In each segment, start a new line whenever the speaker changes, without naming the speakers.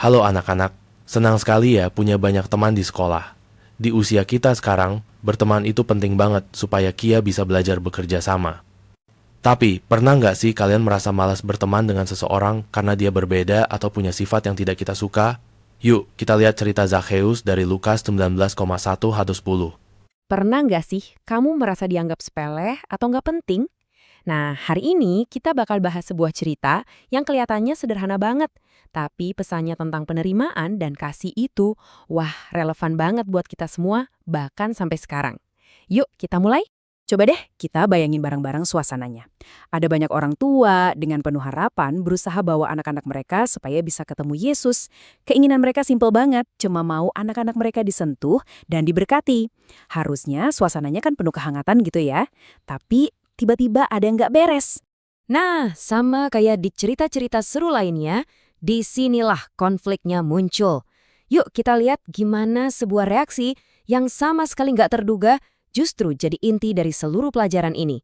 Halo anak-anak, senang sekali ya punya banyak teman di sekolah. Di usia kita sekarang, berteman itu penting banget supaya Kia bisa belajar bekerja sama. Tapi, pernah nggak sih kalian merasa malas berteman dengan seseorang karena dia berbeda atau punya sifat yang tidak kita suka? Yuk, kita lihat cerita Zakheus dari Lukas 19,1-10.
Pernah nggak sih kamu merasa dianggap sepele atau nggak penting? Nah, hari ini kita bakal bahas sebuah cerita yang kelihatannya sederhana banget. Tapi pesannya tentang penerimaan dan kasih itu, wah relevan banget buat kita semua, bahkan sampai sekarang. Yuk kita mulai? Coba deh kita bayangin bareng-bareng suasananya. Ada banyak orang tua dengan penuh harapan berusaha bawa anak-anak mereka supaya bisa ketemu Yesus. Keinginan mereka simpel banget, cuma mau anak-anak mereka disentuh dan diberkati. Harusnya suasananya kan penuh kehangatan gitu ya. Tapi tiba-tiba ada yang nggak beres. Nah, sama kayak di cerita-cerita seru lainnya, disinilah konfliknya muncul. Yuk kita lihat gimana sebuah reaksi yang sama sekali nggak terduga justru jadi inti dari seluruh pelajaran ini.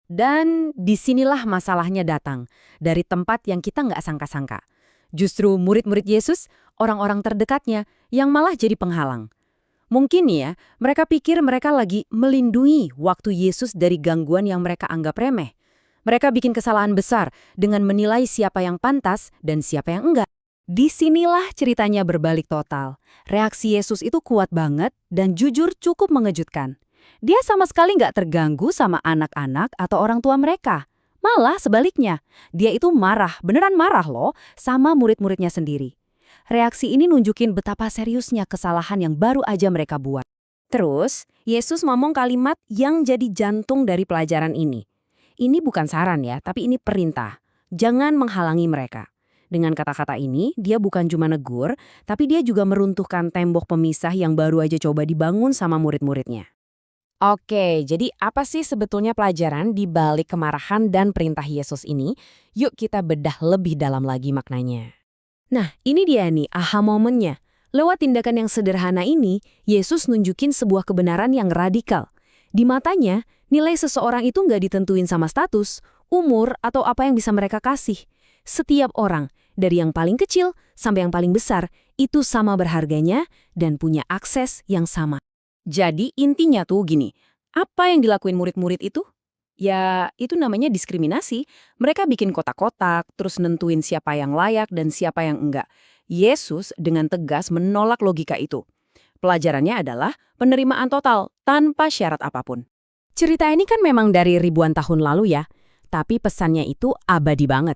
Dan disinilah masalahnya datang, dari tempat yang kita nggak sangka-sangka. Justru murid-murid Yesus, orang-orang terdekatnya, yang malah jadi penghalang. Mungkin ya, mereka pikir mereka lagi melindungi waktu Yesus dari gangguan yang mereka anggap remeh. Mereka bikin kesalahan besar dengan menilai siapa yang pantas dan siapa yang enggak. Disinilah ceritanya berbalik total. Reaksi Yesus itu kuat banget dan jujur cukup mengejutkan. Dia sama sekali nggak terganggu sama anak-anak atau orang tua mereka. Malah sebaliknya, dia itu marah, beneran marah loh, sama murid-muridnya sendiri. Reaksi ini nunjukin betapa seriusnya kesalahan yang baru aja mereka buat. Terus, Yesus ngomong kalimat yang jadi jantung dari pelajaran ini. Ini bukan saran ya, tapi ini perintah. Jangan menghalangi mereka. Dengan kata-kata ini, dia bukan cuma negur, tapi dia juga meruntuhkan tembok pemisah yang baru aja coba dibangun sama murid-muridnya. Oke, jadi apa sih sebetulnya pelajaran di balik kemarahan dan perintah Yesus ini? Yuk kita bedah lebih dalam lagi maknanya. Nah, ini dia nih aha momennya. Lewat tindakan yang sederhana ini, Yesus nunjukin sebuah kebenaran yang radikal. Di matanya, nilai seseorang itu nggak ditentuin sama status, umur, atau apa yang bisa mereka kasih. Setiap orang, dari yang paling kecil sampai yang paling besar, itu sama berharganya dan punya akses yang sama. Jadi intinya tuh gini, apa yang dilakuin murid-murid itu? Ya, itu namanya diskriminasi. Mereka bikin kotak-kotak, terus nentuin siapa yang layak dan siapa yang enggak. Yesus dengan tegas menolak logika itu. Pelajarannya adalah penerimaan total, tanpa syarat apapun. Cerita ini kan memang dari ribuan tahun lalu ya, tapi pesannya itu abadi banget.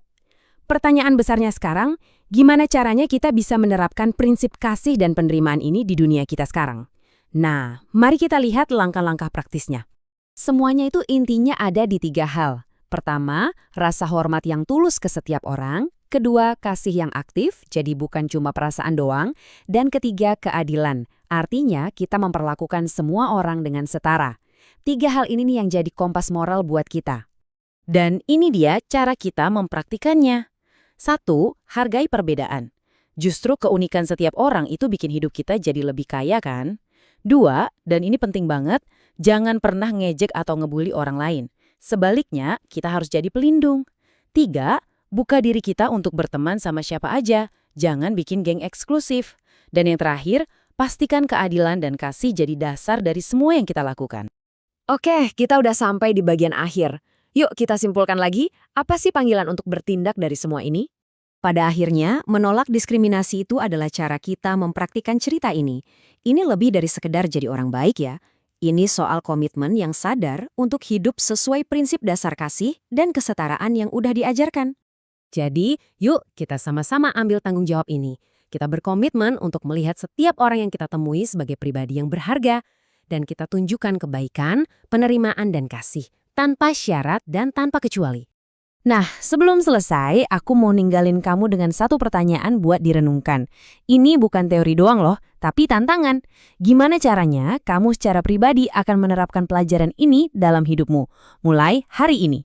Pertanyaan besarnya sekarang, gimana caranya kita bisa menerapkan prinsip kasih dan penerimaan ini di dunia kita sekarang? Nah, mari kita lihat langkah-langkah praktisnya. Semuanya itu intinya ada di 3 hal. Pertama, rasa hormat yang tulus ke setiap orang. Kedua, kasih yang aktif, jadi bukan cuma perasaan doang. Dan ketiga, keadilan. Artinya, kita memperlakukan semua orang dengan setara. 3 hal ini nih yang jadi kompas moral buat kita. Dan ini dia cara kita mempraktikannya. 1. Hargai perbedaan. Justru keunikan setiap orang itu bikin hidup kita jadi lebih kaya kan? 2, dan ini penting banget, jangan pernah ngejek atau ngebully orang lain. Sebaliknya, kita harus jadi pelindung. 3, buka diri kita untuk berteman sama siapa aja, jangan bikin geng eksklusif. Dan yang terakhir, pastikan keadilan dan kasih jadi dasar dari semua yang kita lakukan. Oke, kita udah sampai di bagian akhir. Yuk kita simpulkan lagi, apa sih panggilan untuk bertindak dari semua ini? Pada akhirnya, menolak diskriminasi itu adalah cara kita mempraktikkan cerita ini. Ini lebih dari sekedar jadi orang baik ya. Ini soal komitmen yang sadar untuk hidup sesuai prinsip dasar kasih dan kesetaraan yang udah diajarkan. Jadi, yuk kita sama-sama ambil tanggung jawab ini. Kita berkomitmen untuk melihat setiap orang yang kita temui sebagai pribadi yang berharga. Dan kita tunjukkan kebaikan, penerimaan dan kasih, tanpa syarat dan tanpa kecuali. Nah, sebelum selesai, aku mau ninggalin kamu dengan satu pertanyaan buat direnungkan. Ini bukan teori doang loh, tapi tantangan. Gimana caranya kamu secara pribadi akan menerapkan pelajaran ini dalam hidupmu, mulai hari ini?